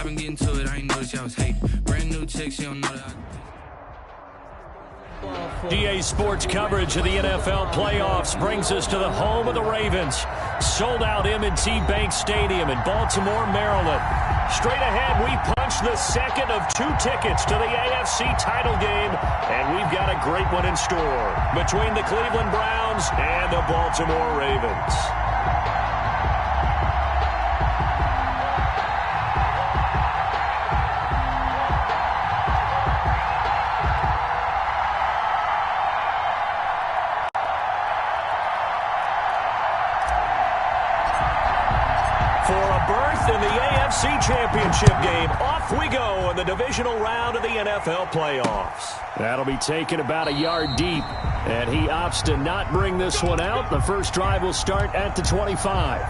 I've been getting to it, I ain't noticed y'all was hating. Brand new chick, she don't know that DA Sports coverage of the NFL playoffs brings us to the home of the Ravens. Sold out M&T Bank Stadium in Baltimore, Maryland. Straight ahead, we punch the second of 2 tickets to the AFC title game, and we've got a great one in store between the Cleveland Browns and the Baltimore Ravens. In the AFC Championship game, off we go in the divisional round of the NFL playoffs. That'll be taken about a yard deep, and he opts to not bring this one out. The first drive will start at the 25.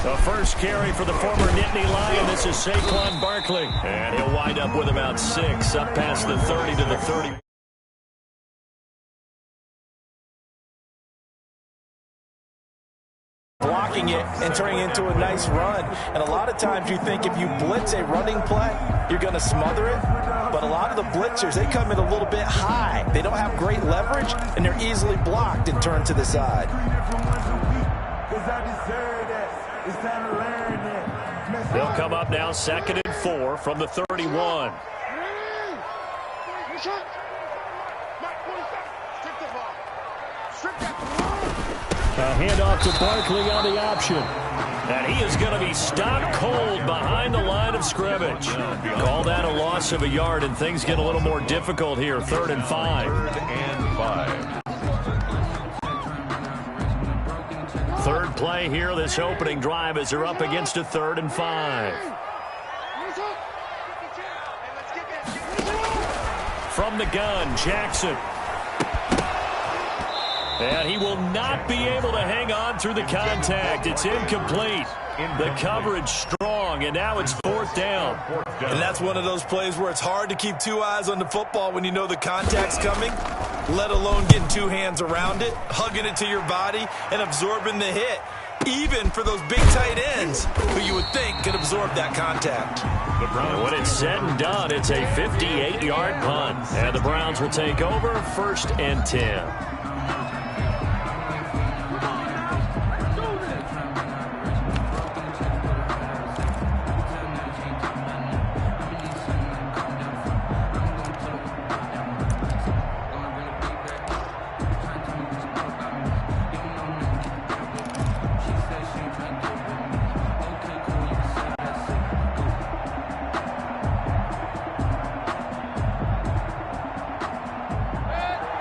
The first carry for the former Nittany Lion. This is Saquon Barkley. And he'll wind up with about 6 up past the 30 to the 30. Blocking it and turning into a nice run. And a lot of times you think if you blitz a running play, you're going to smother it. But a lot of the blitzers, they come in a little bit high. They don't have great leverage, and they're easily blocked and turned to the side. They'll come up now 2nd and 4 from the 31. A handoff to Barkley on the option. And he is going to be stopped cold behind the line of scrimmage. Call that a loss of a yard, and things get a little more difficult here. 3rd and 5. 3rd and 5. Third play here, this opening drive, as they're up against a 3rd and 5. From the gun, Jackson. And he will not be able to hang on through the contact. It's incomplete. The coverage strong, and now it's 4th down. And that's one of those plays where it's hard to keep 2 eyes on the football when you know the contact's coming, let alone getting 2 hands around it, hugging it to your body, and absorbing the hit, even for those big tight ends who you would think could absorb that contact. And when it's said and done, it's a 58-yard punt. And the Browns will take over 1st and 10.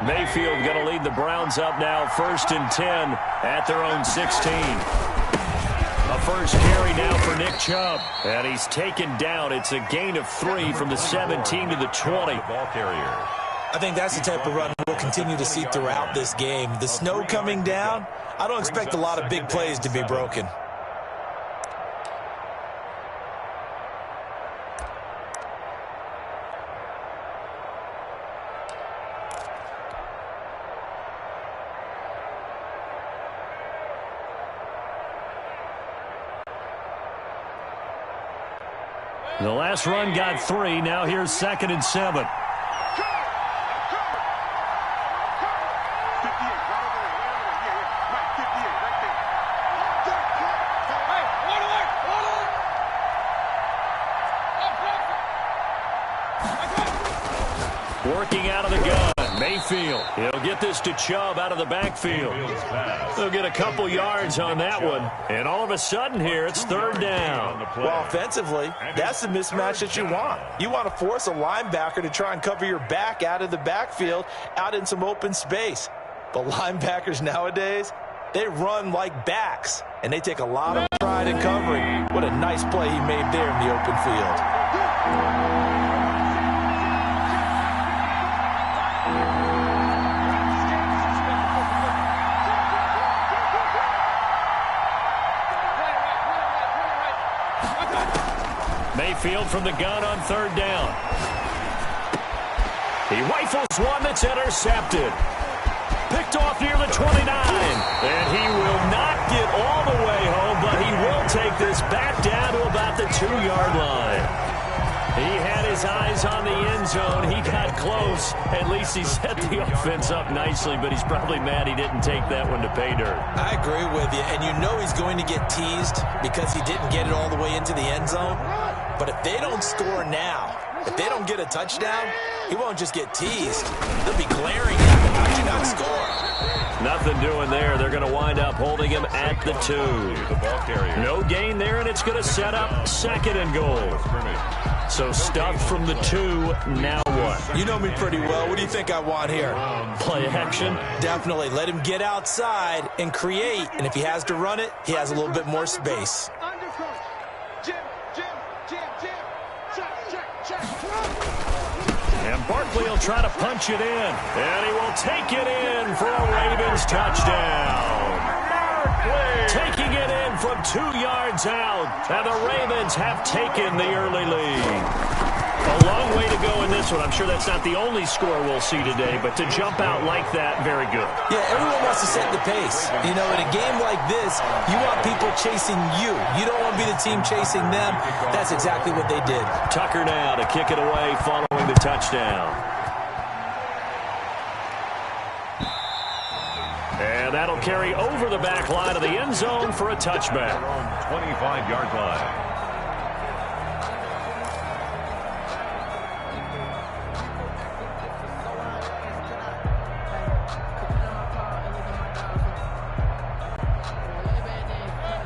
Mayfield going to lead the Browns up now 1st and 10 at their own 16. A first carry now for Nick Chubb. And he's taken down. It's a gain of 3 from the 17 to the 20. Ball carrier. I think that's the type of run we'll continue to see throughout this game. The snow coming down, I don't expect a lot of big plays to be broken. The last run got 3. Now here's 2nd and 7. Working out of the gun. Mayfield. He'll get this to Chubb out of the backfield. They'll get a couple yards on that one. And all of a sudden here, it's 3rd down. Well, offensively, that's the mismatch that you want. You want to force a linebacker to try and cover your back out of the backfield, out in some open space. But linebackers nowadays, they run like backs, and they take a lot of pride side and covering. What a nice play he made there in the open field. Mayfield from the gun on third down. He rifles one that's intercepted. Picked off near the 29. And he will not get all the way home, but he will take this back down to about the 2-yard line. He had his eyes on the end zone. He got close. At least he set the offense up nicely, but he's probably mad he didn't take that one to pay dirt. I agree with you, and you know he's going to get teased because he didn't get it all the way into the end zone. But if they don't score now, if they don't get a touchdown, he won't just get teased. They'll be glaring at him. How'd you not score? Nothing doing there. They're going to wind up holding him at the 2. No gain there, and it's going to set up second and goal. So stuffed from the 2, now what? You know me pretty well. What do you think I want here? Play action? Definitely. Let him get outside and create. And if he has to run it, he has a little bit more space. And Barkley will try to punch it in. And he will take it in for a Ravens touchdown. Taking it in from 2 yards out. And the Ravens have taken the early lead. A long way to go in this one. I'm sure that's not the only score we'll see today, but to jump out like that, very good. Yeah, everyone wants to set the pace. You know, in a game like this, you want people chasing you. You don't want to be the team chasing them. That's exactly what they did. Tucker now to kick it away following the touchdown. And that'll carry over the back line of the end zone for a touchback. 25-yard line.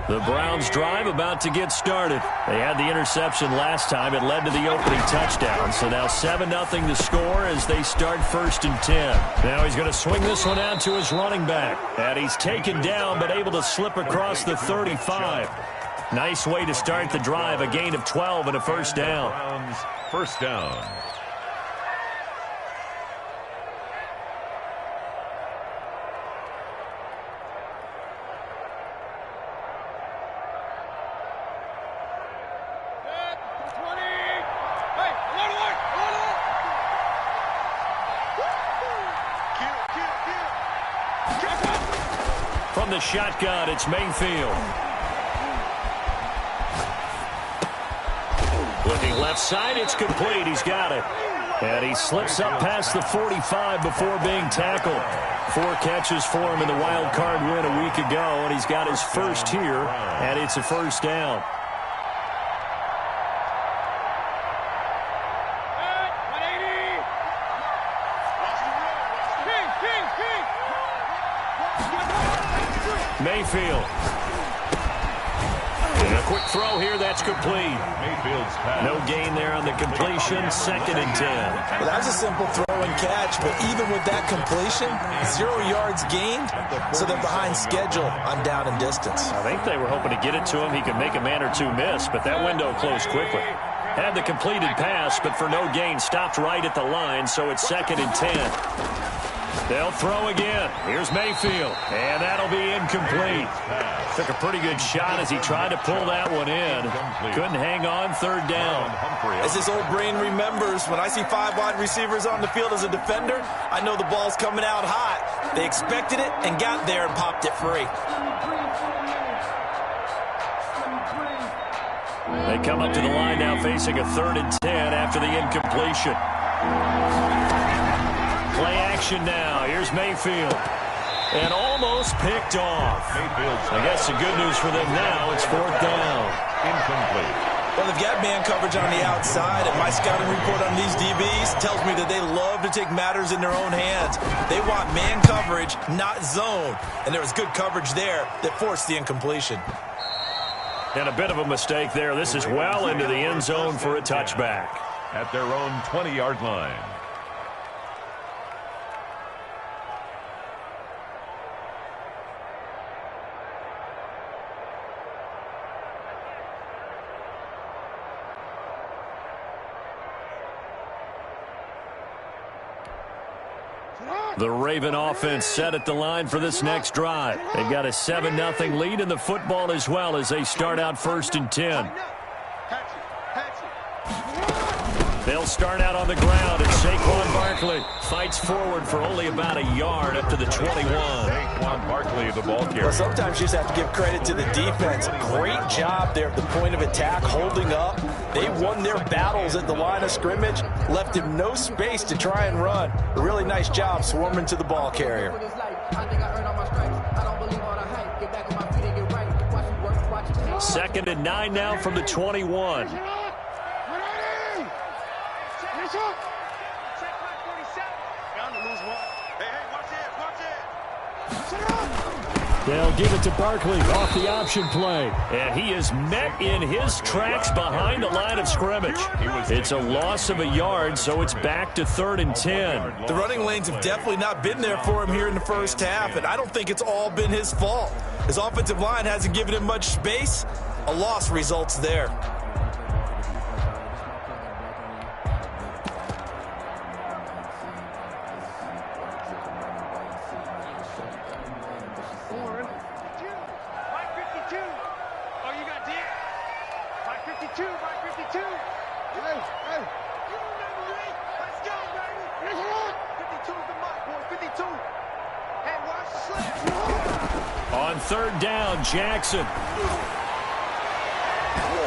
The Browns drive about to get started. They had the interception last time. It led to the opening touchdown. So now 7-0 the score as they start 1st and 10. Now he's going to swing this one out to his running back. And he's taken down but able to slip across the 35. Nice way to start the drive. A gain of 12 and a first down. Browns, first down. From the shotgun, it's Mayfield. Looking left side, it's complete. He's got it. And he slips up past the 45 before being tackled. 4 catches for him in the wild card win a week ago, and he's got his first here, and it's a first down. Mayfield. And a quick throw here, that's complete. Mayfield's pass. No gain there on the completion, 2nd and 10. Well, that was a simple throw and catch, but even with that completion, 0 yards gained, so they're behind schedule on down and distance. I think they were hoping to get it to him. He could make a man or two miss, but that window closed quickly. Had the completed pass, but for no gain, stopped right at the line, so it's 2nd and 10. They'll throw again. Here's Mayfield, and that'll be incomplete. Took a pretty good shot as he tried to pull that one in. Couldn't hang on, 3rd down. As his old brain remembers, when I see 5 wide receivers on the field as a defender, I know the ball's coming out hot. They expected it and got there and popped it free. They come up to the line now facing a 3rd and 10 after the incompletion. Play action now. Here's Mayfield. And almost picked off. I guess the good news for them now, it's 4th down. Incomplete. Well, they've got man coverage on the outside, and my scouting report on these DBs tells me that they love to take matters in their own hands. They want man coverage, not zone. And there was good coverage there that forced the incompletion. And a bit of a mistake there. This is well into the end zone for a touchback. At their own 20-yard line. The Raven offense set at the line for this next drive. They've got a 7-0 lead in the football as well as they start out 1st and 10. They'll start out on the ground, and Saquon Barkley fights forward for only about a yard up to the 21. Saquon Barkley, the ball carrier. Well, sometimes you just have to give credit to the defense. Great job there at the point of attack, holding up. They won their battles at the line of scrimmage, left him no space to try and run. A really nice job swarming to the ball carrier. 2nd and 9 now from the 21. They'll give it to Barkley off the option play. And he is met in his tracks behind the line of scrimmage. It's a loss of a yard, so it's back to 3rd and 10. The running lanes have definitely not been there for him here in the first half, and I don't think it's all been his fault. His offensive line hasn't given him much space. A loss results there. On 3rd down, Jackson.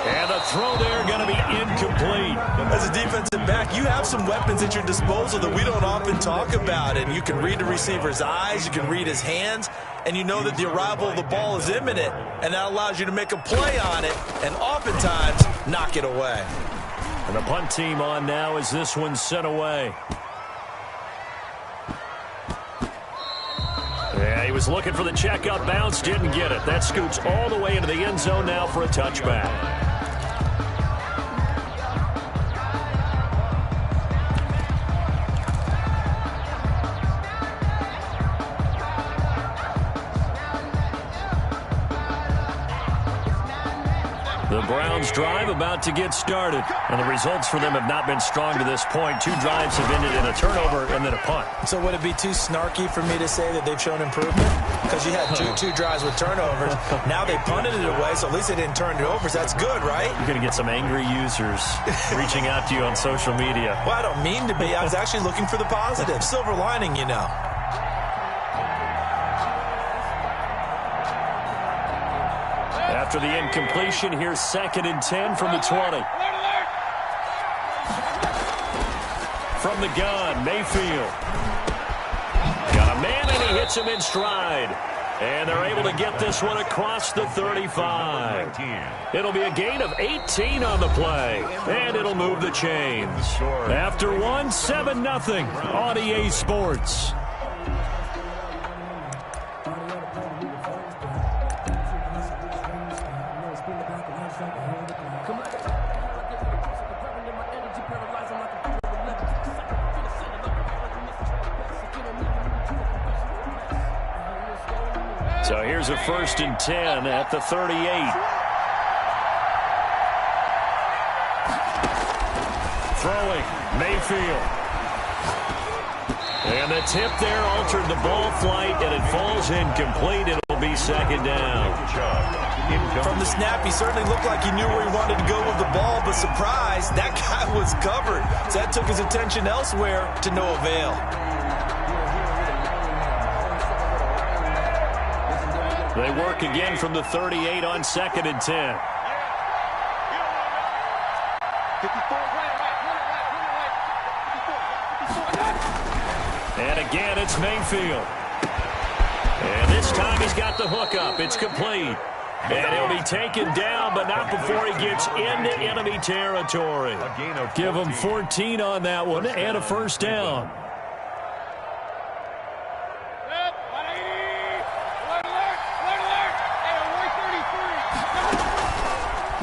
And the throw there going to be incomplete. As a defensive back, you have some weapons at your disposal that we don't often talk about. And you can read the receiver's eyes, you can read his hands, and you know that the arrival of the ball is imminent. And that allows you to make a play on it and oftentimes knock it away. And the punt team on now as this one's sent away. Yeah, he was looking for the checkup bounce, didn't get it. That scoots all the way into the end zone now for a touchback. The Browns drive about to get started, and the results for them have not been strong to this point. 2 drives have ended in a turnover and then a punt. So would it be too snarky for me to say that they've shown improvement? Because you had two drives with turnovers. Now they punted it away, so at least they didn't turn it over, so that's good, right? You're going to get some angry users reaching out to you on social media. Well, I don't mean to be. I was actually looking for the positive. Silver lining, you know. After the incompletion, here's 2nd and 10 from the 20. From the gun, Mayfield. Got a man, and he hits him in stride. And they're able to get this one across the 35. It'll be a gain of 18 on the play, and it'll move the chains. After one, 7-0 on EA Sports. So here's a 1st and 10 at the 38. Throwing, Mayfield. And the tip there altered the ball flight, and it falls incomplete. It'll be 2nd down. From the snap, he certainly looked like he knew where he wanted to go with the ball, but surprise, that guy was covered. So that took his attention elsewhere to no avail. They work again from the 38 on 2nd and 10. And again, it's Mayfield. And this time he's got the hook up. It's complete. And he'll be taken down, but not before he gets into enemy territory. Give him 14 on that one and a 1st down.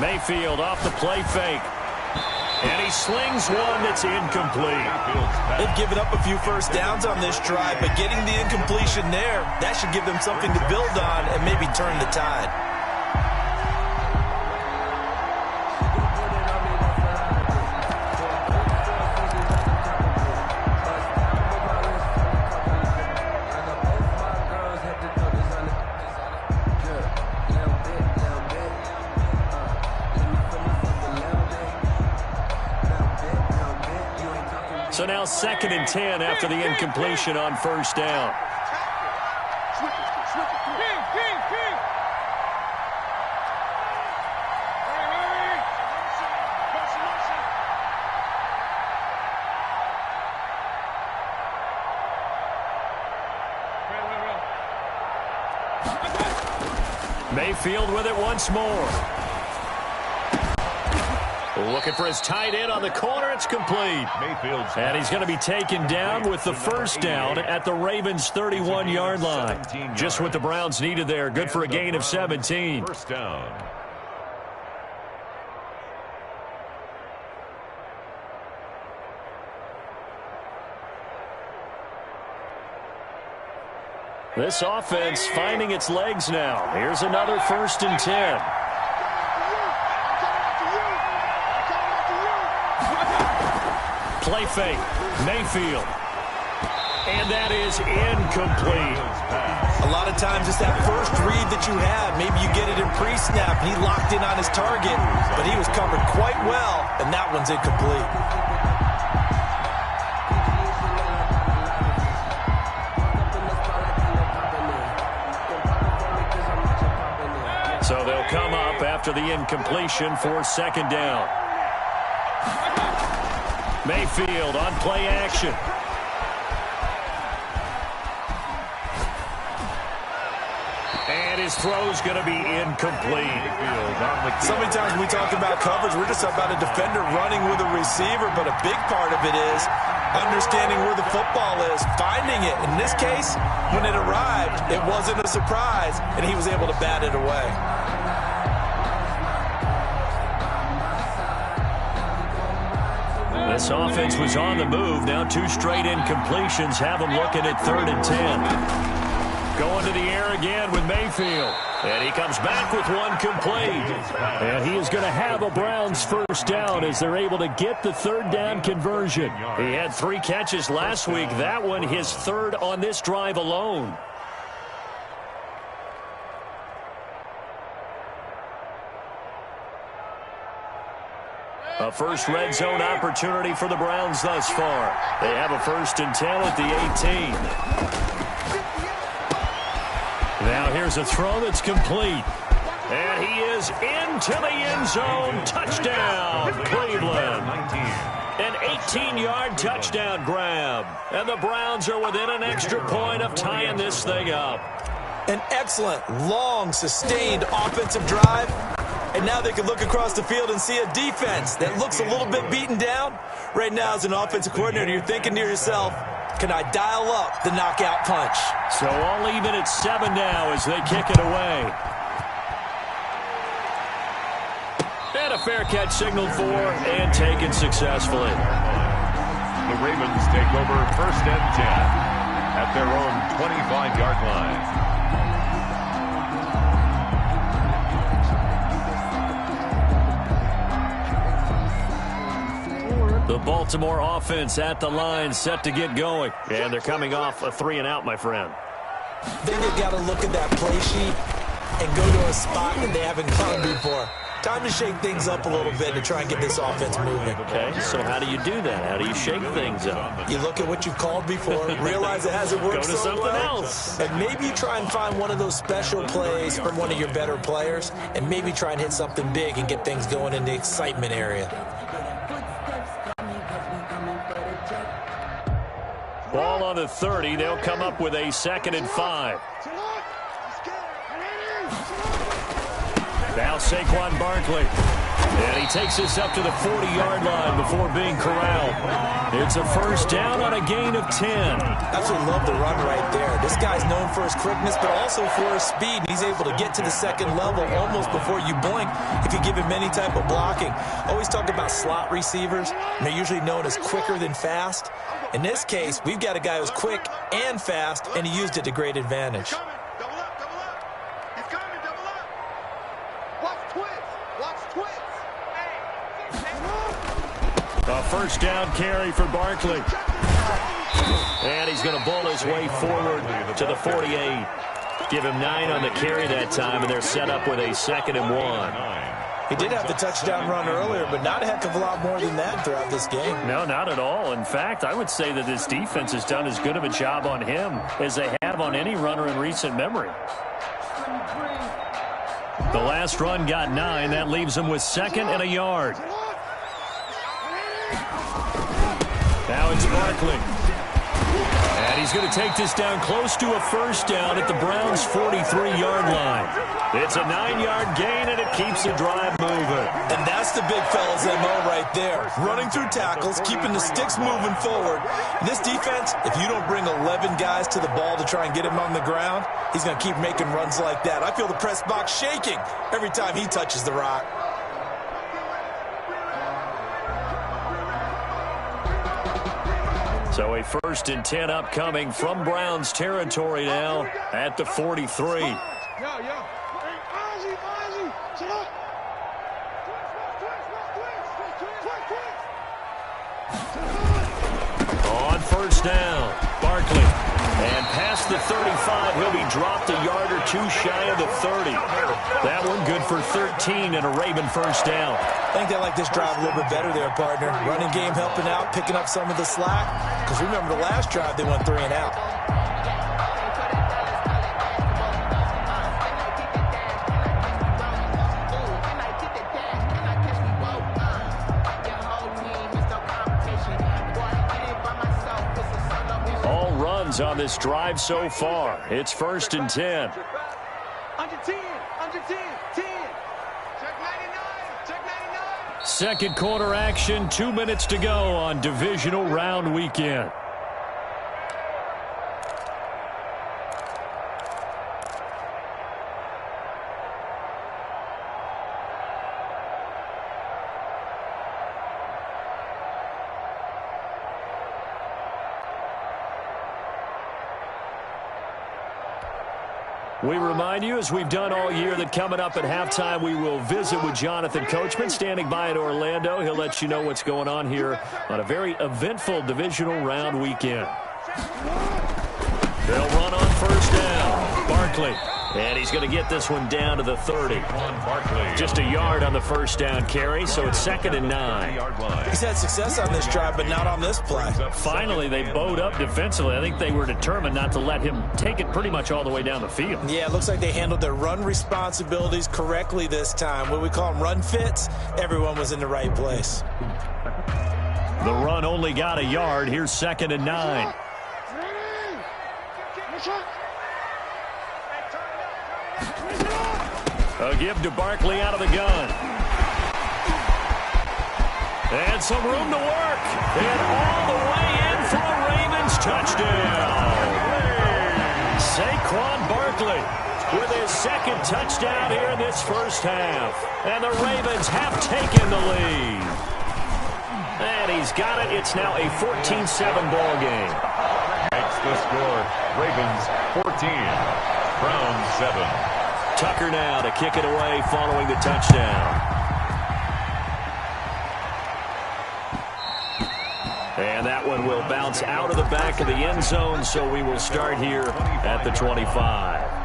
Mayfield off the play fake. And he slings one that's incomplete. They've given up a few 1st downs on this drive, but getting the incompletion there, that should give them something to build on and maybe turn the tide. So now 2nd and 10 after the incompletion on first down. Mayfield with it once more. Looking for his tight end on the corner. It's complete. Mayfield's and he's going to be taken down with the first down at the Ravens' 31-yard line. Just what the Browns needed there. Good for a gain of 17. First down. This offense finding its legs now. Here's another 1st and 10. Play fake. Mayfield. And that is incomplete. A lot of times it's that first read that you have. Maybe you get it in pre-snap. He locked in on his target, but he was covered quite well, and that one's incomplete. So they'll come up after the incompletion for 2nd down. Mayfield on play action. And his throw's going to be incomplete. So many times when we talk about coverage, we're just about a defender running with a receiver, but a big part of it is understanding where the football is, finding it. In this case, when it arrived, it wasn't a surprise, and he was able to bat it away. This offense was on the move. Now 2 straight incompletions have them looking at 3rd and 10. Going to the air again with Mayfield. And he comes back with one complete. And he is going to have a Browns first down as they're able to get the 3rd down conversion. He had 3 catches last week. That one his 3rd on this drive alone. A first red zone opportunity for the Browns thus far. They have a 1st and 10 at the 18. Now here's a throw that's complete. And he is into the end zone. Touchdown, Cleveland. An 18-yard touchdown grab. And the Browns are within an extra point of tying this thing up. An excellent, long, sustained offensive drive. And now they can look across the field and see a defense that looks a little bit beaten down. Right now, as an offensive coordinator, you're thinking to yourself, can I dial up the knockout punch? So all even at 7 now as they kick it away. And a fair catch signaled for and taken successfully. The Ravens take over 1st and 10 at their own 25-yard line. The Baltimore offense at the line, set to get going. And they're coming off a 3-and-out, my friend. Then they got to look at that play sheet and go to a spot that they haven't gone before. Time to shake things up a little bit to try and get this offense moving. Okay, so how do you do that? How do you shake things up? You look at what you've called before, realize it hasn't worked Go to so something well, else. and maybe you try and find one of those special plays from one of your better players, and maybe try and hit something big and get things going in the excitement area. Ball on the 30. They'll come up with a 2nd and 5. Now Saquon Barkley. And he takes this up to the 40-yard line before being corralled. It's a first down on a gain of 10. Absolutely love the run right there. This guy's known for his quickness, but also for his speed. He's able to get to the 2nd level almost before you blink if you give him any type of blocking. Always talk about slot receivers, and they're usually known as quicker than fast. In this case, we've got a guy who's quick and fast, and he used it to great advantage. A first down carry for Barkley. And he's going to bull his way forward to the 48. Give him 9 on the carry that time, and they're set up with a 2nd and 1. He did have the touchdown run earlier, but not a heck of a lot more than that throughout this game. No, not at all. In fact, I would say that this defense has done as good of a job on him as they have on any runner in recent memory. The last run got 9. That leaves him with 2nd and a yard. Now it's Barkley. And he's going to take this down close to a first down at the Browns' 43-yard line. It's a 9-yard gain, and it keeps the drive moving. And that's the big fella's MO right there. Running through tackles, keeping the sticks moving forward. And this defense, if you don't bring 11 guys to the ball to try and get him on the ground, he's going to keep making runs like that. I feel the press box shaking every time he touches the rock. So a 1st and 10 upcoming from Browns territory now at the 43. On 1st down, Barkley. And past the 35, he'll be dropped a yard or 2 shy of the 30. That one good for 13 and a Raven 1st down. I think they like this drive a little bit better there, partner. Running game helping out, picking up some of the slack. Because remember the last drive, they went 3 and out. All runs on this drive so far. It's 1st and 10. Under 10, 10. Check 99, check 99. Second quarter action, 2 minutes to go on divisional round weekend. We remind you, as we've done all year, that coming up at halftime, we will visit with Jonathan Coachman, standing by in Orlando. He'll let you know what's going on here on a very eventful divisional round weekend. They'll run on 1st down. Barkley. And he's going to get this one down to the 30. Just a yard on the 1st down carry, so it's 2nd and 9. He's had success on this drive, but not on this play. Finally, they bowed up defensively. I think they were determined not to let him take it pretty much all the way down the field. Yeah, it looks like they handled their run responsibilities correctly this time. What we call them run fits, everyone was in the right place. The run only got a yard. Here's 2nd and 9. A give to Barkley out of the gun. And some room to work. And all the way in for a Ravens touchdown. Saquon Barkley with his 2nd touchdown here in this 1st half. And the Ravens have taken the lead. And he's got it. It's now a 14-7 ball game. Makes the score. Ravens 14, Browns 7. Tucker now to kick it away following the touchdown. And that one will bounce out of the back of the end zone, so we will start here at the 25.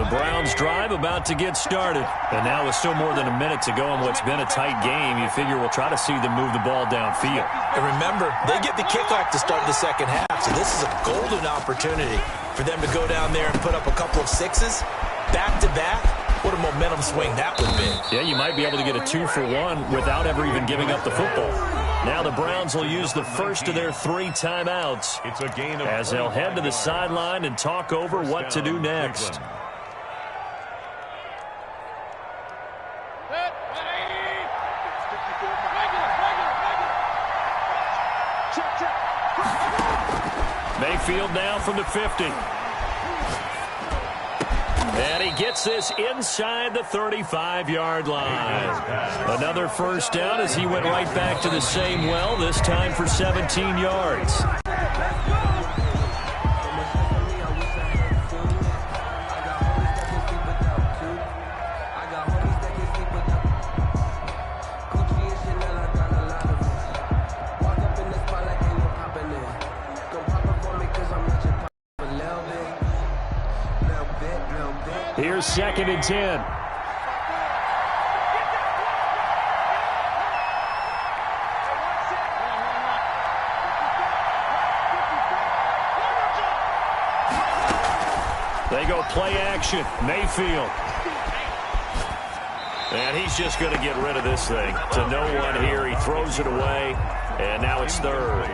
Browns drive about to get started. And now with still more than a minute to go in what's been a tight game, you figure we'll try to see them move the ball downfield. And remember, they get the kickoff to start the 2nd half, so this is a golden opportunity for them to go down there and put up a couple of 6s back-to-back. What a momentum swing that would be. Yeah, you might be able to get a 2-for-1 without ever even giving up the football. Now the Browns will use the first of their 3 timeouts It's a gain of as they'll head to the sideline and talk over what to do next. Mayfield now from the 50. And he gets this inside the 35-yard line. Another 1st down as he went right back to the same well, this time for 17 yards. Here's 2nd and 10. They go play action. Mayfield. And he's just going to get rid of this thing. To no one here. He throws it away. And now it's 3rd.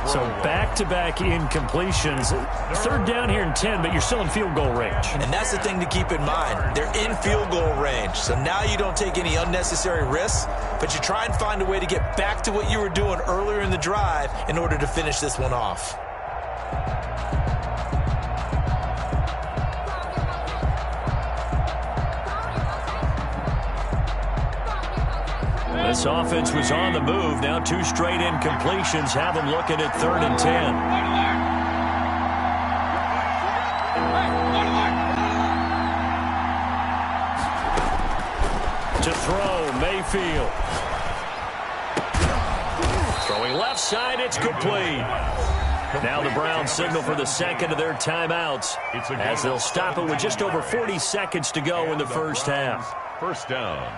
So back-to-back incompletions. 3rd down here and 10, but you're still in field goal range. And that's the thing to keep in mind. They're in field goal range. So now you don't take any unnecessary risks, but you try and find a way to get back to what you were doing earlier in the drive in order to finish this one off. This offense was on the move. Now 2 straight incompletions have them looking at 3rd and 10. To throw, Mayfield. Throwing left side, it's complete. Now the Browns signal for the 2nd of their timeouts as they'll stop it with just over 40 seconds to go in the first half. First down.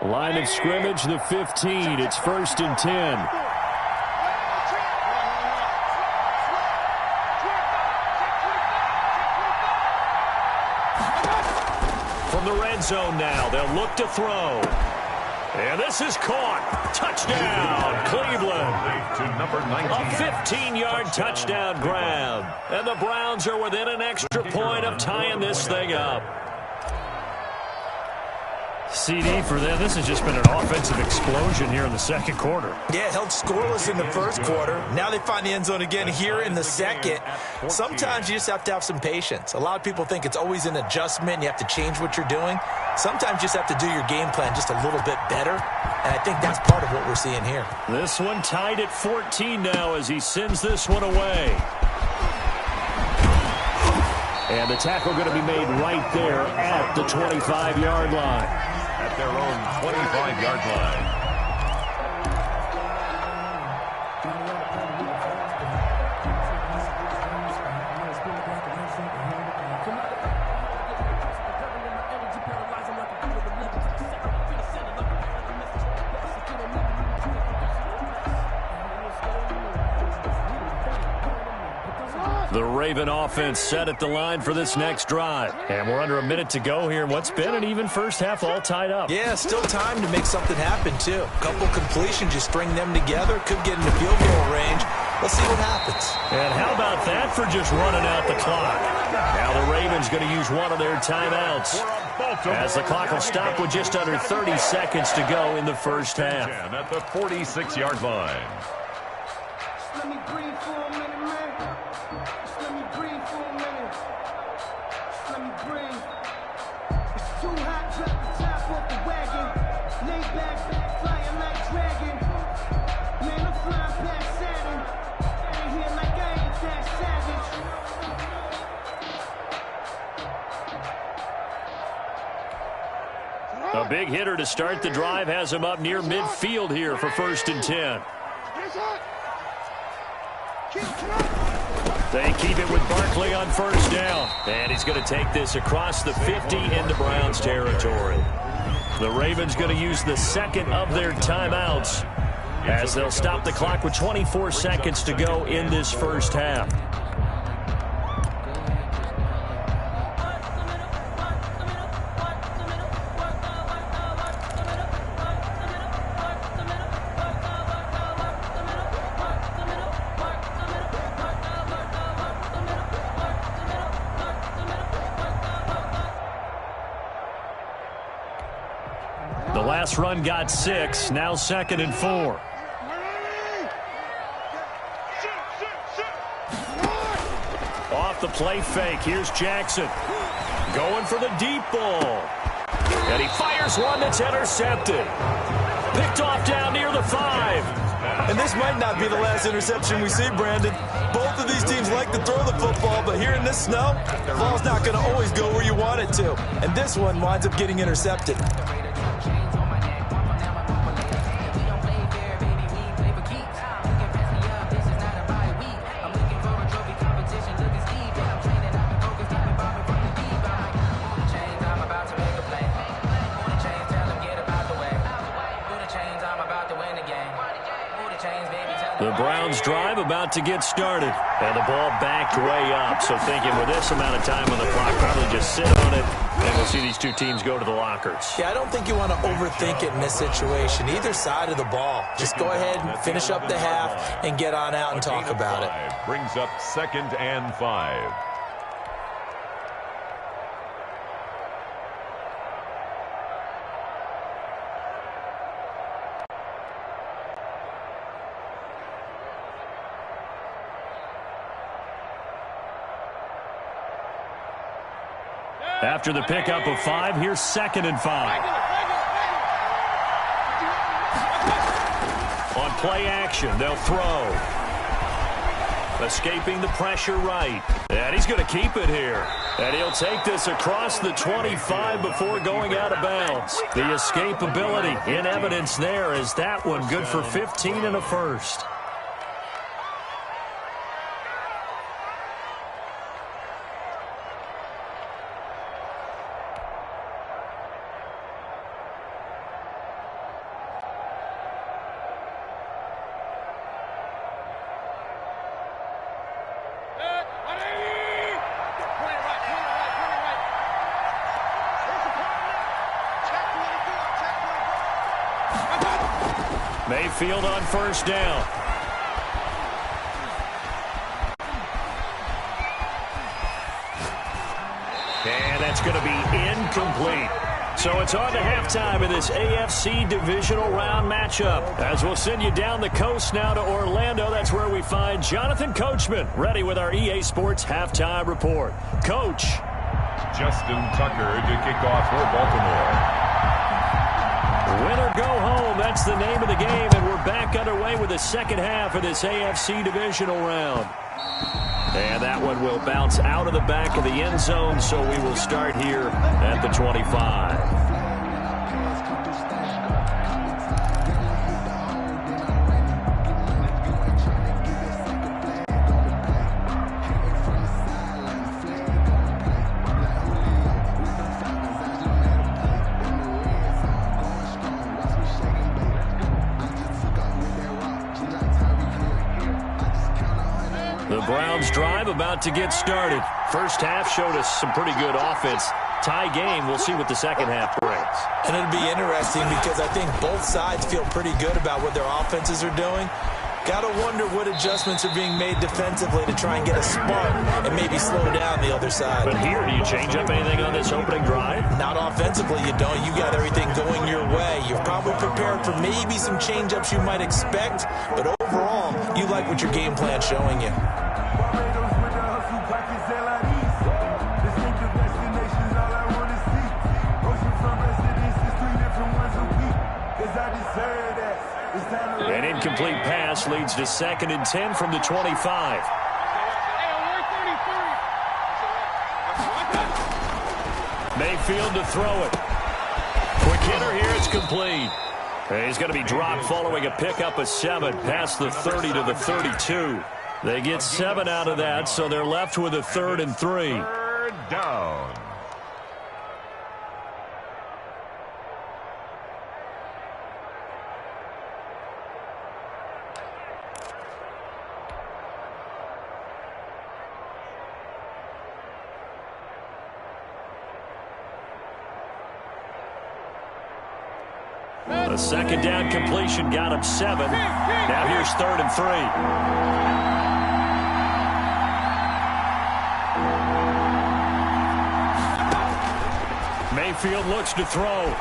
Line of scrimmage, the 15. It's 1st and 10. From the red zone now, they'll look to throw. And this is caught. Touchdown, Cleveland. To number 19. A 15-yard touchdown grab. And the Browns are within an extra point of tying this thing up. CD for them. This has just been an offensive explosion here in the 2nd quarter. Yeah, held scoreless in the 1st quarter. Now they find the end zone again here in the 2nd. Sometimes you just have to have some patience. A lot of people think it's always an adjustment. You have to change what you're doing. Sometimes you just have to do your game plan just a little bit better. And I think that's part of what we're seeing here. This one tied at 14 now as he sends this one away. And the tackle going to be made right there at the 25-yard line. At their own 25-yard line. The Raven offense set at the line for this next drive. And we're under a minute to go here. What's been an even first half all tied up. Yeah, still time to make something happen, too. A couple completions, you string them together. Could get into field goal range. Let's see what happens. And how about that for just running out the clock? Now the Ravens going to use one of their timeouts as the clock will stop with just under 30 seconds to go in the first half. At the 46-yard line. Let me breathe for a minute, man. Just let me breathe for a minute. Just let me breathe. It's too hot, drop the top off the wagon. Lay back, flying like dragon. Man, I'm flying past Saturn. Ain't here like I ain't that savage. A big hitter to start the drive has him up near midfield here for 1st and 10. They keep it with Barkley on 1st down. And he's going to take this across the 50 into Browns territory. The Ravens going to use the 2nd of their timeouts as they'll stop the clock with 24 seconds to go in this first half. The last run got 6, now 2nd and 4. Off the play fake, here's Jackson. Going for the deep ball. And he fires one that's intercepted. Picked off down near the 5. And this might not be the last interception we see, Brandon. Both of these teams like to throw the football, but here in this snow, the ball's not going to always go where you want it to. And this one winds up getting intercepted. The Browns drive about to get started. And the ball backed way up. So thinking with this amount of time on the clock, probably just sit on it. And we'll see these two teams go to the lockers. Yeah, I don't think you want to overthink it in this situation. Either side of the ball. Just go ahead and finish up the half and get on out and talk about it. Brings up 2nd and 5. After the pickup of 5, here's 2nd and 5. On play action, they'll throw. Escaping the pressure right. And he's going to keep it here. And he'll take this across the 25 before going out of bounds. The escapability in evidence there is that one good for 15 and a first. Mayfield on first down. And that's going to be incomplete. So it's on to halftime in this AFC divisional round matchup. As we'll send you down the coast now to Orlando. That's where we find Jonathan Coachman ready with our EA Sports halftime report. Coach. Justin Tucker to kick off for Baltimore. Win or go home, that's the name of the game, and we're back underway with the second half of this AFC divisional round. And that one will bounce out of the back of the end zone, so we will start here at the 25. Browns drive about to get started. First half showed us some pretty good offense. Tie game. We'll see what the second half brings. And it'll be interesting because I think both sides feel pretty good about what their offenses are doing. Got to wonder what adjustments are being made defensively to try and get a spark and maybe slow down the other side. But here, do you change up anything on this opening drive? Not offensively, you don't. You got everything going your way. You're probably prepared for maybe some change-ups you might expect, but overall, you like what your game plan's showing you. An incomplete pass leads to 2nd and 10 from the 25. Mayfield to throw it. Quick hitter here, it's complete. He's going to be dropped following a pickup of 7 past the 30 to the 32. They get 7 out of that, so they're left with a 3rd and 3. Third down. A second down completion got him 7. Now here's 3rd and 3. Mayfield looks to throw.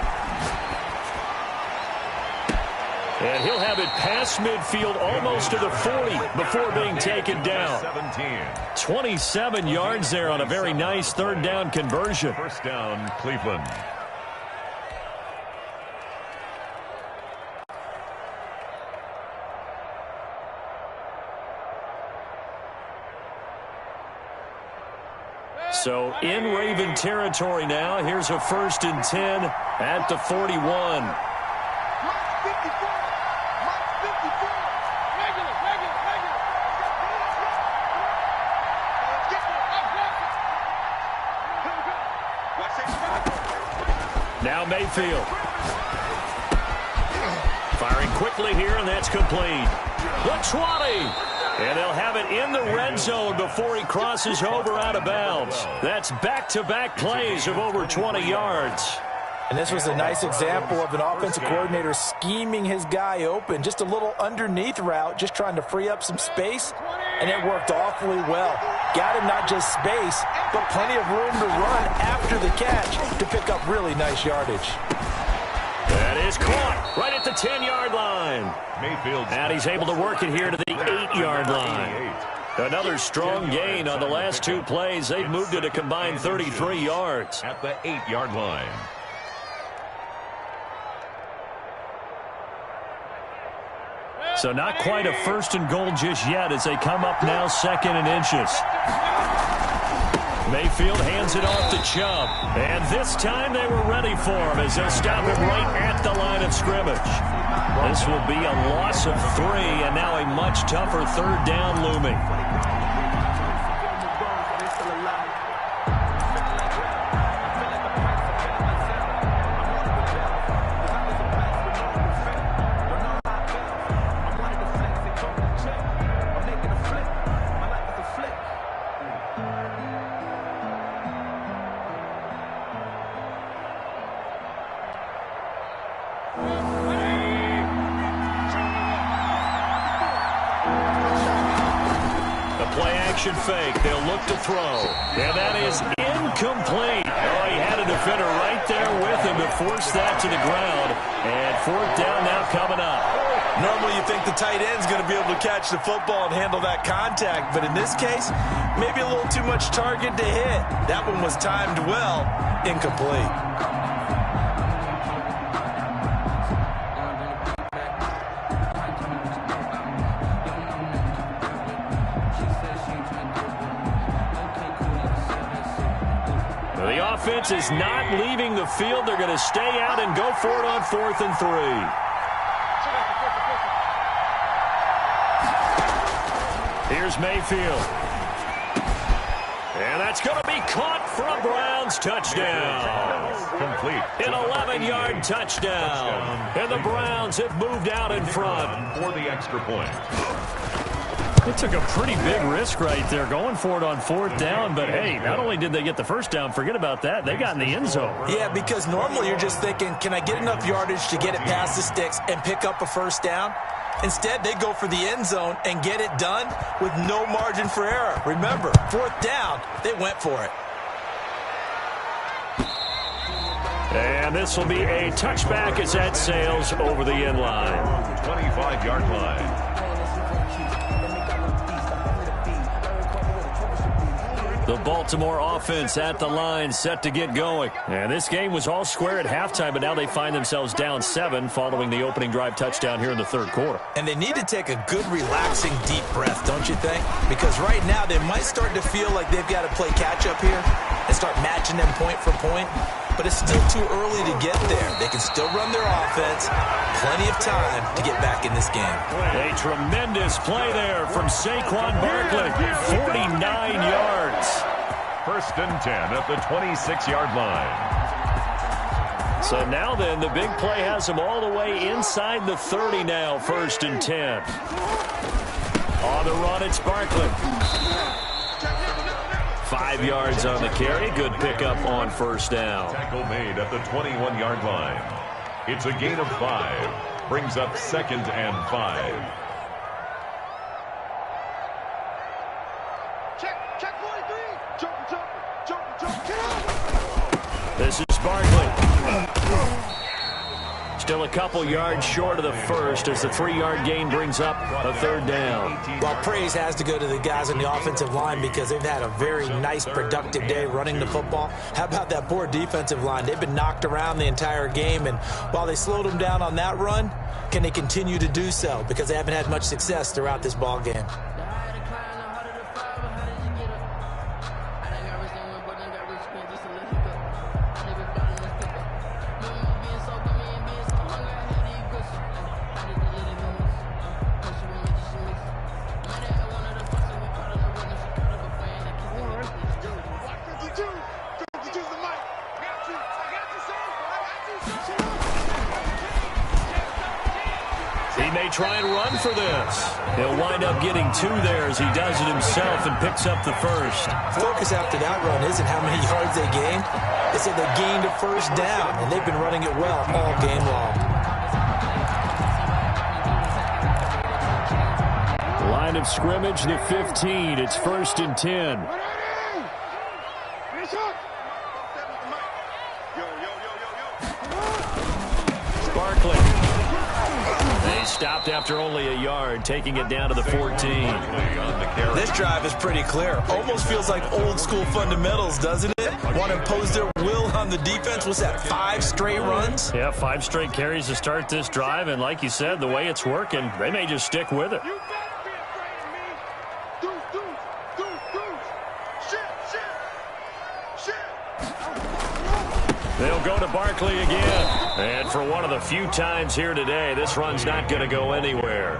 And he'll have it past midfield almost to the 40 before being taken down. 27 yards there on a very nice 3rd down conversion. First down, Cleveland. So in Raven territory now. Here's a 1st and 10 at the 41. Now Mayfield. Firing quickly here, and that's complete. The 20. And they'll have it in the red zone before he crosses over out of bounds. That's back-to-back plays of over 20 yards. And this was a nice example of an offensive coordinator scheming his guy open. Just a little underneath route, just trying to free up some space, and it worked awfully well. Got him not just space, but plenty of room to run after the catch to pick up really nice yardage. That is caught right at the 10-yard line. Mayfield. And he's able to work it here to the 8-yard line. Another strong gain on the last 2 plays. They've moved it a combined 33 yards. At the 8-yard line. So not quite a 1st and goal just yet as they come up now 2nd and inches. Mayfield hands it off to Chubb. And this time they were ready for him as they'll stop him right at the line of scrimmage. This will be a loss of 3 and now a much tougher 3rd down looming. Fake. They'll look to throw. And that is incomplete. Oh, he had a defender right there with him to force that to the ground. And 4th down now coming up. Normally you think the tight end's going to be able to catch the football and handle that contact, but in this case, maybe a little too much target to hit. That one was timed well. Incomplete. The offense is not leaving the field. They're going to stay out and go for it on 4th and 3. Here's Mayfield. And that's going to be caught for a Browns touchdown. Complete. An 11-yard touchdown. And the Browns have moved out in front. For the extra point. They took a pretty big risk right there going for it on 4th down. But, hey, not only did they get the 1st down, forget about that, they got in the end zone. Yeah, because normally you're just thinking, can I get enough yardage to get it past the sticks and pick up a 1st down? Instead, they go for the end zone and get it done with no margin for error. Remember, 4th down, they went for it. And this will be a touchback as that sails over the end line. 25-yard line. The Baltimore offense at the line, set to get going. And this game was all square at halftime, but now they find themselves down 7 following the opening drive touchdown here in the 3rd quarter. And they need to take a good, relaxing, deep breath, don't you think? Because right now they might start to feel like they've got to play catch-up here and start matching them point for point. But it's still too early to get there. They can still run their offense. Plenty of time to get back in this game. A tremendous play there from Saquon Barkley. 49 yards. 1st and 10 at the 26-yard line. So now then, the big play has them all the way inside the 30 now. 1st and 10. On the run, it's Barkley. 5 yards on the carry. Good pickup on 1st down. Tackle made at the 21-yard line. It's a gain of 5. Brings up 2nd and 5. Check 43. Jump. This is Barkley. Still a couple yards short of the 1st as the 3-yard gain brings up a 3rd down. Well, praise has to go to the guys on the offensive line because they've had a very nice, productive day running the football. How about that poor defensive line? They've been knocked around the entire game, and while they slowed them down on that run, can they continue to do so? Because they haven't had much success throughout this ball game. try and run for this. He'll wind up getting 2 there as he does it himself and picks up the first. Focus after that run isn't how many yards they gained. It's that they gained a first down, and they've been running it well all game long. Line of scrimmage, the 15. It's 1st and 10. Barkley. They stopped after only a yard, taking it down to the 14. This drive is pretty clear. Almost feels like old school fundamentals, doesn't it? Want to impose their will on the defense. What's that, 5 straight runs? Yeah, 5 straight carries to start this drive, and like you said, the way it's working, they may just stick with it. They'll go to Barkley again. And for one of the few times here today, this run's not going to go anywhere.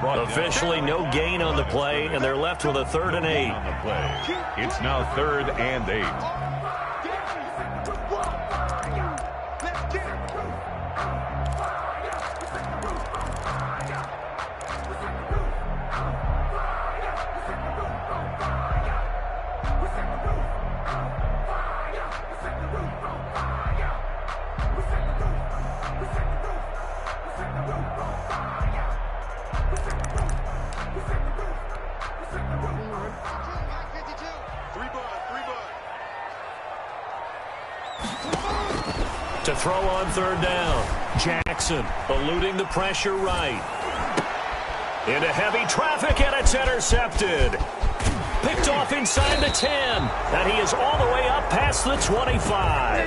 Officially no gain on the play, and they're left with a 3rd and 8. It's now 3rd and 8. To throw on 3rd down. Jackson eluding the pressure right. Into heavy traffic, and it's intercepted. Picked off inside the 10. And he is all the way up past the 25.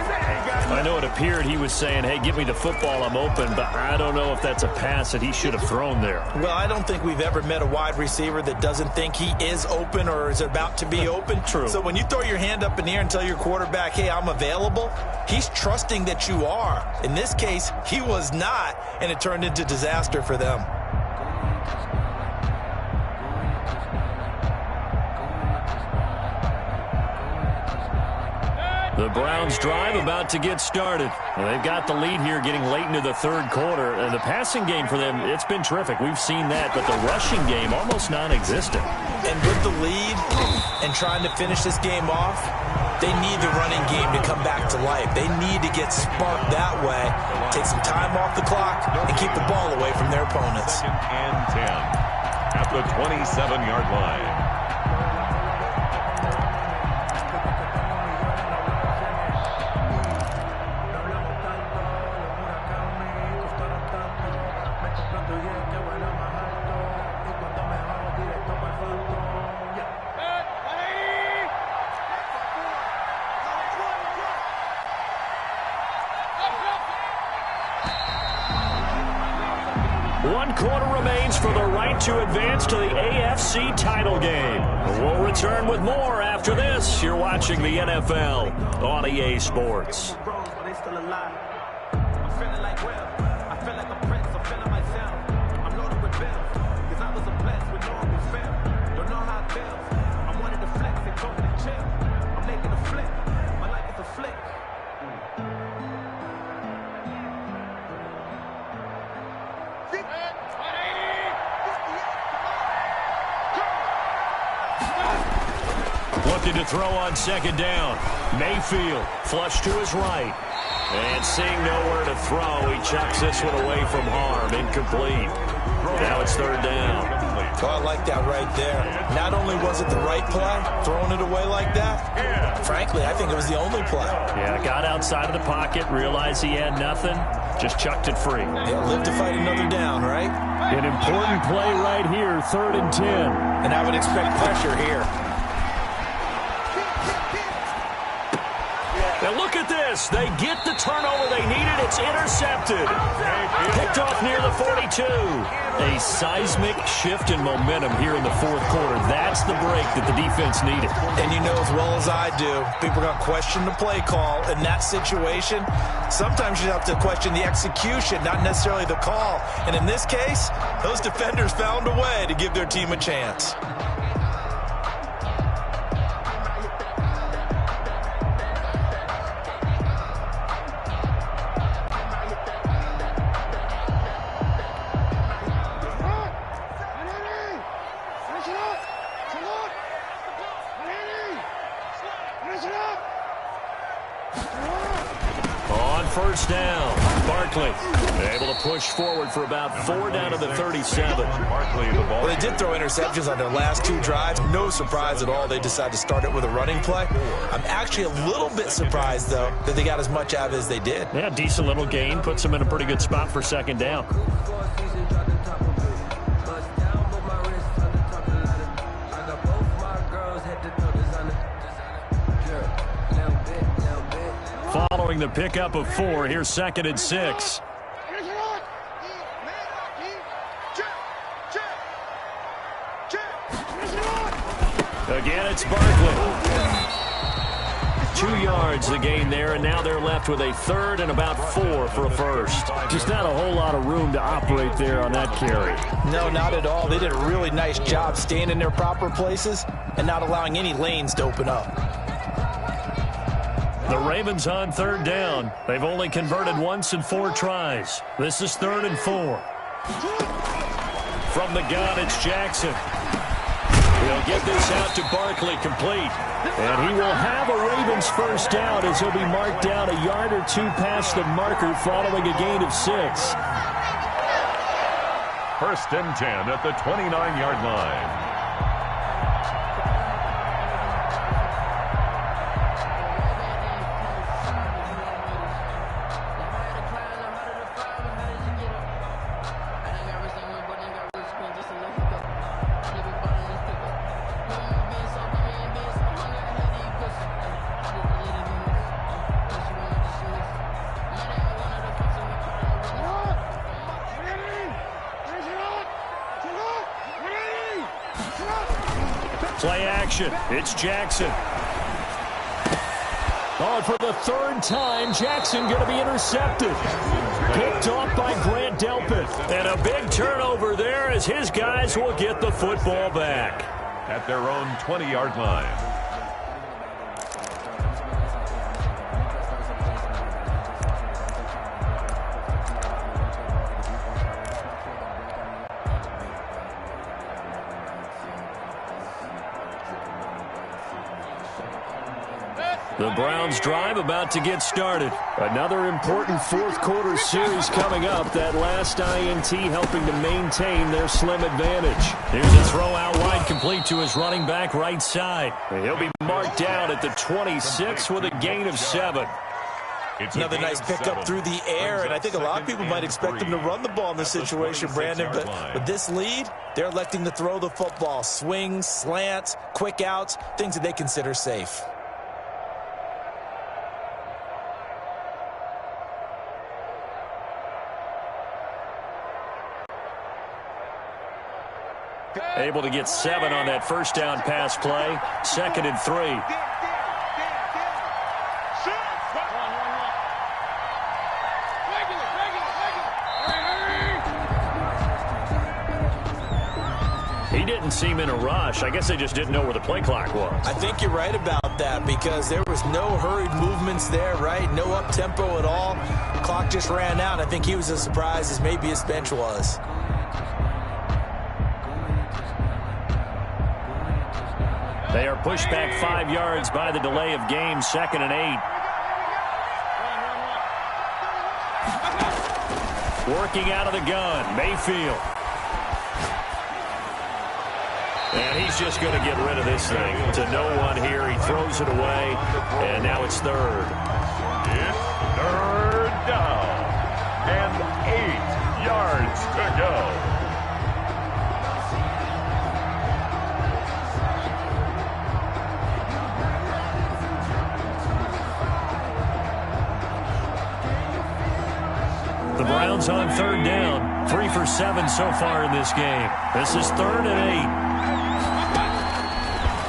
I know it appeared he was saying, hey, give me the football, I'm open, but I don't know if that's a pass that he should have thrown there. Well, I don't think we've ever met a wide receiver that doesn't think he is open or is about to be open. True. So when you throw your hand up in the air and tell your quarterback, hey, I'm available, he's trusting that you are. In this case, he was not, and it turned into disaster for them. The Browns drive about to get started. Well, they've got the lead here getting late into the 3rd quarter. And the passing game for them, it's been terrific. We've seen that, but the rushing game almost non-existent. And with the lead and trying to finish this game off, they need the running game to come back to life. They need to get sparked that way, take some time off the clock, and keep the ball away from their opponents. 2nd and 10 at the 27-yard line. One quarter remains for the right to advance to the AFC title game. We'll return with more after this. You're watching the NFL on EA Sports. Looking to throw on 2nd down. Mayfield flush to his right. And seeing nowhere to throw, he chucks this one away from harm. Incomplete. Now it's 3rd down. Oh, I like that right there. Not only was it the right play, throwing it away like that, frankly, I think it was the only play. Yeah, got outside of the pocket, realized he had nothing, just chucked it free. Yeah, live to fight another down, right? An important play right here, 3rd and 10. And I would expect pressure here. Now look at this. They get the turnover they needed. It's intercepted. Picked off near the 42. A seismic shift in momentum here in the 4th quarter. That's the break that the defense needed. And you know as well as I do, people are going to question the play call in that situation. Sometimes you have to question the execution, not necessarily the call. And in this case, those defenders found a way to give their team a chance. first down. Barkley able to push forward for about 4 down to the 37. Barkley, the ball. Well, they did throw interceptions on their last 2 drives. No surprise at all they decided to start it with a running play. I'm actually a little bit surprised, though, that they got as much out of it as they did. Yeah, decent little gain. Puts them in a pretty good spot for second down. Following the pickup of 4, here's 2nd and 6. Again, it's Barkley. 2 yards the gain there, and now they're left with a 3rd and about 4 for a first. Just not a whole lot of room to operate there on that carry. No, not at all. They did a really nice job staying in their proper places and not allowing any lanes to open up. The Ravens on 3rd down. They've only converted once in 4 tries. This is 3rd and 4. From the gun, it's Jackson. He'll get this out to Barkley, complete. And he will have a Ravens first down as he'll be marked down a yard or 2 past the marker following a gain of 6. First and 10 at the 29-yard line. Play action. It's Jackson. Oh, for the 3rd time, Jackson going to be intercepted. Picked off by Grant Delpit. And a big turnover there as his guys will get the football back. At their own 20-yard line. The Browns drive about to get started. Another important 4th quarter series coming up. That last INT helping to maintain their slim advantage. Here's a throw out wide, complete to his running back right side. And he'll be marked down at the 26 with a gain of 7. It's another nice pickup through the air, and I think a lot of people might expect them to run the ball in this situation, Brandon, but with this lead, they're electing to throw the football. Swings, slants, quick outs, things that they consider safe. Able to get 7 on that first down pass play. 2nd and 3. He didn't seem in a rush. I guess they just didn't know where the play clock was. I think you're right about that because there was no hurried movements there, right? No up-tempo at all. The clock just ran out. I think he was as surprised as maybe his bench was. They are pushed back 5 yards by the delay of game. 2nd and 8. Working out of the gun, Mayfield. And he's just going to get rid of this thing to no one here. He throws it away, and now it's 3rd. It's 3rd down and 8 yards to go. The Browns on 3rd down. 3 for 7 so far in this game. This is 3rd and 8.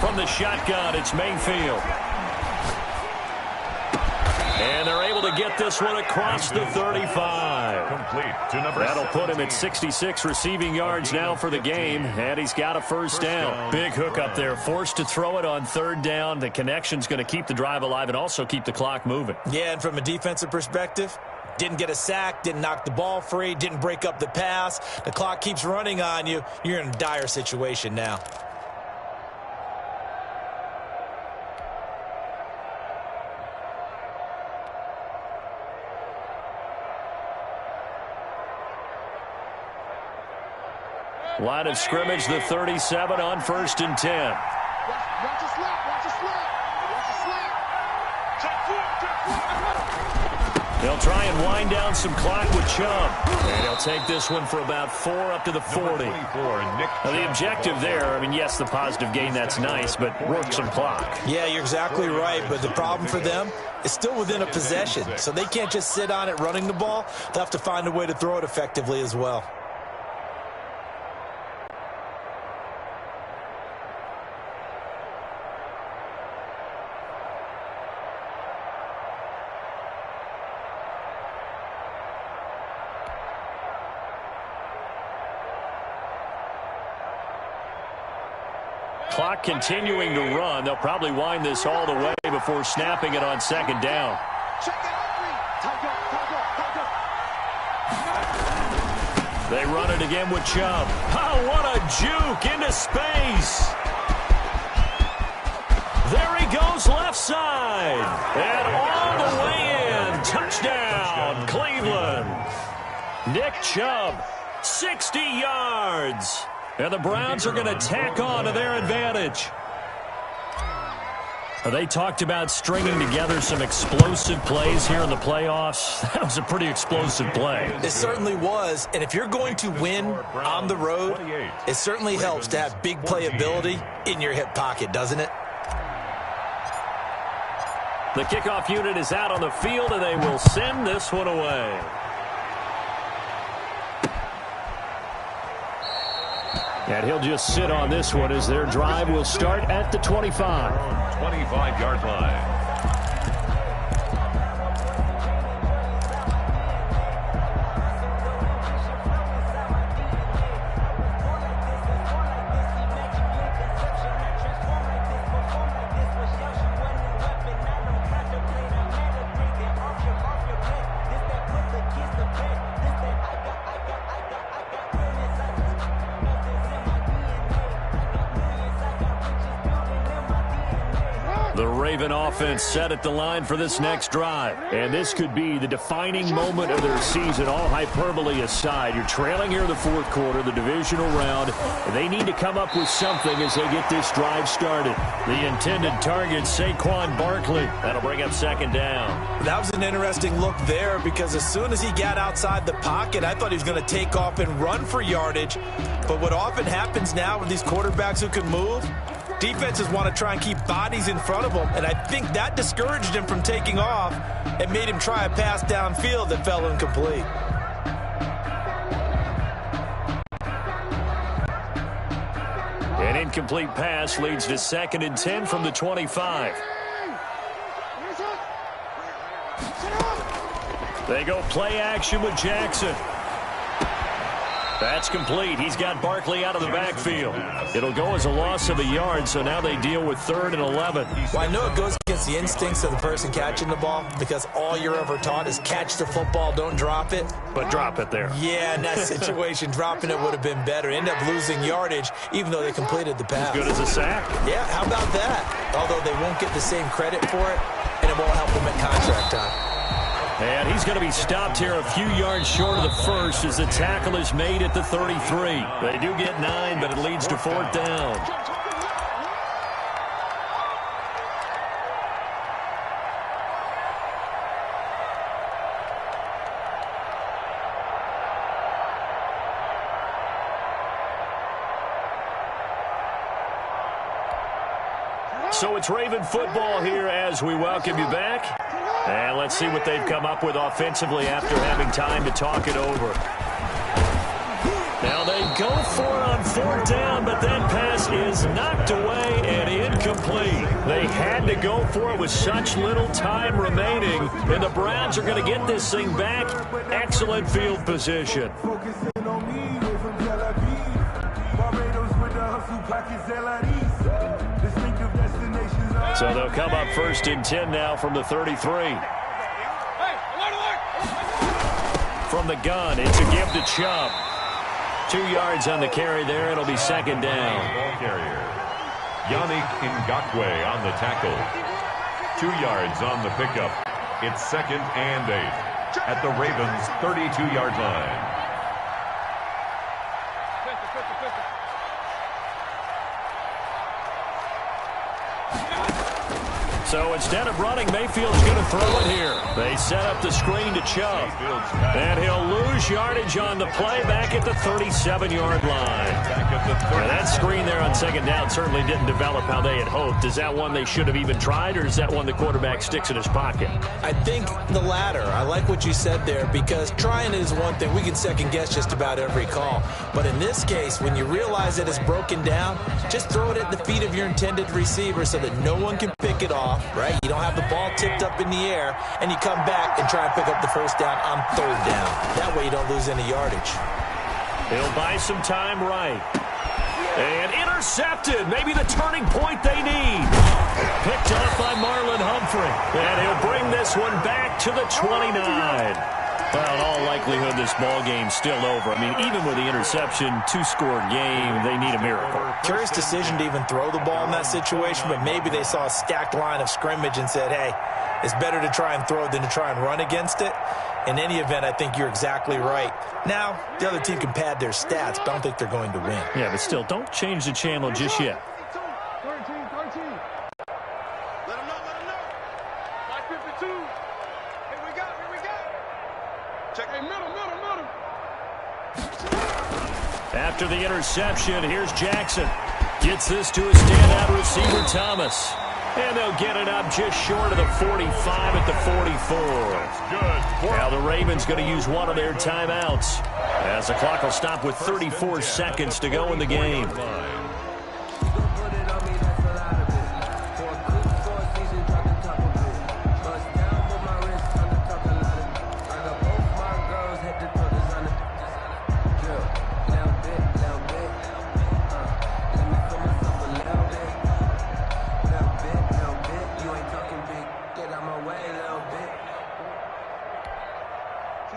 From the shotgun, it's Mayfield. And they're able to get this one across the 35. Complete to number That'll put him at 17. 66 receiving yards now for the game, and he's got a first down. Big hook up there, forced to throw it on 3rd down. The connection's going to keep the drive alive and also keep the clock moving. Yeah, and from a defensive perspective, didn't get a sack, didn't knock the ball free, didn't break up the pass. The clock keeps running on you. You're in a dire situation now. Line of scrimmage, the 37 on 1st and 10. Watch a slap, watch a slap, watch a slap. They'll try and wind down some clock with Chubb. And he'll take this one for about 4 up to the 40. Now, the objective there, I mean, yes, the positive gain, that's nice, but work some clock. Yeah, you're exactly right, but the problem for them is still within a possession, so they can't just sit on it running the ball. They'll have to find a way to throw it effectively as well. Clock continuing to run. They'll probably wind this all the way before snapping it on 2nd down. They run it again with Chubb. Oh, what a juke into space. There he goes left side. And all the way in. Touchdown, Cleveland. Nick Chubb, 60 yards. And the Browns are going to tack on to their advantage. They talked about stringing together some explosive plays here in the playoffs. That was a pretty explosive play. It certainly was. And if you're going to win on the road, it certainly helps to have big playability in your hip pocket, doesn't it? The kickoff unit is out on the field, and they will send this one away. And he'll just sit on this one as their drive will start at the 25. 25-yard line. The Raven offense set at the line for this next drive. And this could be the defining moment of their season, all hyperbole aside. You're trailing here in the 4th quarter, the divisional round, and they need to come up with something as they get this drive started. The intended target, Saquon Barkley. That'll bring up 2nd down. That was an interesting look there because as soon as he got outside the pocket, I thought he was going to take off and run for yardage. But what often happens now with these quarterbacks who can move, defenses want to try and keep bodies in front of them, and I think that discouraged him from taking off and made him try a pass downfield that fell incomplete. An incomplete pass leads to 2nd and 10 from the 25. They go play action with Jackson. That's complete. He's got Barkley out of the backfield. It'll go as a loss of a yard, so now they deal with 3rd and 11. Well, I know it goes against the instincts of the person catching the ball because all you're ever taught is catch the football, don't drop it. But drop it there. Yeah, in that situation, dropping it would have been better. End up losing yardage, even though they completed the pass. As good as a sack. Yeah, how about that? Although they won't get the same credit for it, and it won't help them at contract time. And he's going to be stopped here a few yards short of the first as the tackle is made at the 33. They do get 9, but it leads to 4th down. So it's Raven football here as we welcome you back. And let's see what they've come up with offensively after having time to talk it over. Now they go for it on 4th down, but that pass is knocked away and incomplete. They had to go for it with such little time remaining, and the Browns are going to get this thing back. Excellent field position. So they'll come up 1st and 10 now from the 33. From the gun, it's a give to Chubb. 2 yards on the carry there. It'll be 2nd down. Ball carrier. Yannick Ngakoue on the tackle. 2 yards on the pickup. It's 2nd and 8 at the Ravens' 32-yard line. So instead of running, Mayfield's going to throw it here. They set up the screen to Chubb. And he'll lose yardage on the play back at the 37-yard line. That screen there on second down certainly didn't develop how they had hoped. Is that one they should have even tried, or is that one the quarterback sticks in his pocket? I think the latter. I like what you said there, because trying is one thing. We can second-guess just about every call. But in this case, when you realize that it's broken down, just throw it at the feet of your intended receiver so that no one can pick it off, right? You don't have the ball tipped up in the air, and you come back and try and pick up the first down on third down. That way you don't lose any yardage. He'll buy some time right. And intercepted. Maybe the turning point they need. Picked off by Marlon Humphrey. And he'll bring this one back to the 29. Well, in all likelihood, this ball game's still over. I mean, even with the interception, two-score game, they need a miracle. Curious decision to even throw the ball in that situation, but maybe they saw a stacked line of scrimmage and said, hey, it's better to try and throw than to try and run against it. In any event, I think you're exactly right. Now, the other team can pad their stats, but I don't think they're going to win. Yeah, but still, don't change the channel just yet. 13. Let him know. 552. Here we go. Check. Hey, middle. After the interception, here's Jackson. Gets this to his standout receiver, Thomas. And they'll get it up just short of the 45 at the 44. Now the Ravens going to use one of their timeouts, as the clock will stop with 34 seconds to go in the game.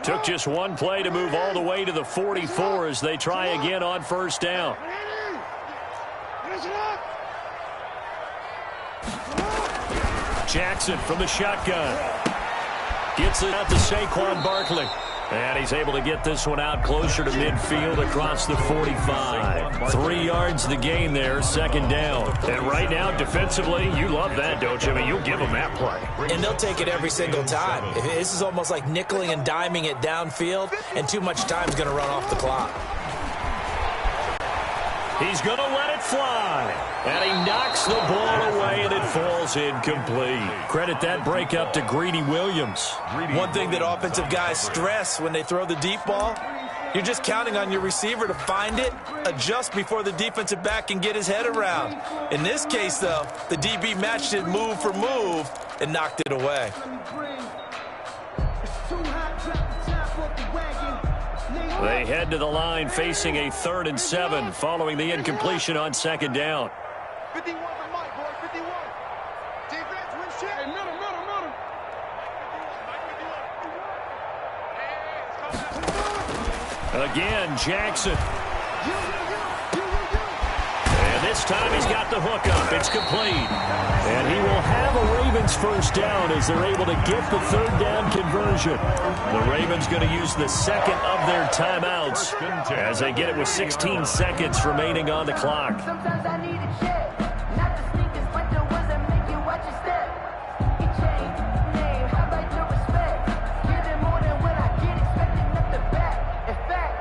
Took just one play to move all the way to the 44 as they try again on first down. Jackson from the shotgun. Gets it out to Saquon Barkley. And he's able to get this one out closer to midfield across the 45. 3 yards the gain there, second down. And right now, defensively, you love that, don't you? I mean, you'll give them that play. And they'll take it every single time. This is almost like nickeling and diming it downfield, and too much time is going to run off the clock. He's going to let it fly. And he knocks the ball away, and it falls incomplete. Credit that breakup to Greedy Williams. One thing that offensive guys stress when they throw the deep ball, you're just counting on your receiver to find it, adjust before the defensive back can get his head around. In this case, though, the DB matched it move for move and knocked it away. They head to the line facing a 3rd and 7 following the incompletion on second down. 51 for Mike, boy. 51. Defense, win shit. Hey, middle. Again, Jackson. And this time he's got the hook up. It's complete. And he will have a Ravens first down as they're able to get the 3rd down conversion. The Ravens going to use the second of their timeouts as they get it with 16 seconds remaining on the clock. Sometimes I need a check. Not the sneakers, but the ones that make you watch your step. He changed name, how about your respect? Giving more than what I get, expecting nothing back. In fact,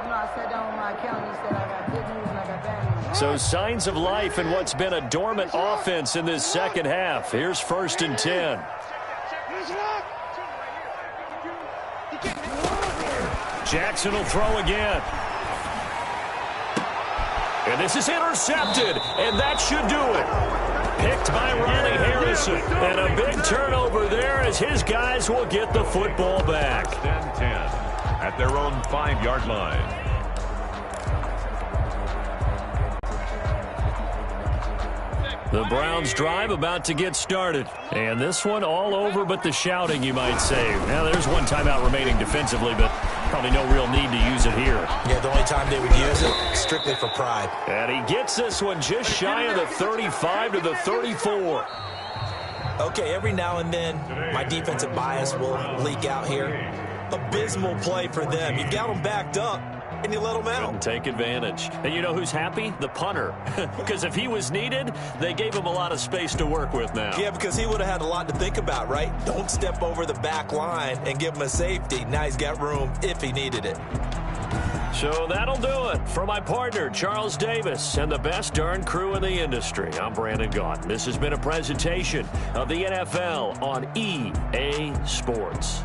I know I sat down with my accountant and said I got good news and I got bad news. So signs of life in what's been a dormant offense in this second half. Here's 1st and 10. Jackson will throw again. And this is intercepted, and that should do it. Picked by Ronnie Harrison. And a big turnover there as his guys will get the football back. 10 at their own 5-yard line. The Browns drive about to get started. And this one all over but the shouting, you might say. Now, there's one timeout remaining defensively, but probably no real need to use it here. Yeah, the only time they would use it, strictly for pride. And he gets this one just shy of the 35 to the 34. Okay, every now and then, my defensive bias will leak out here. Abysmal play for them. You've got them backed up. and you let him out. Couldn't take advantage. And you know who's happy? The punter. Because if he was needed, they gave him a lot of space to work with now. Yeah, because he would have had a lot to think about, right? Don't step over the back line and give him a safety. Now he's got room if he needed it. So that'll do it. For my partner, Charles Davis, and the best darn crew in the industry, I'm Brandon Gaudin. This has been a presentation of the NFL on EA Sports.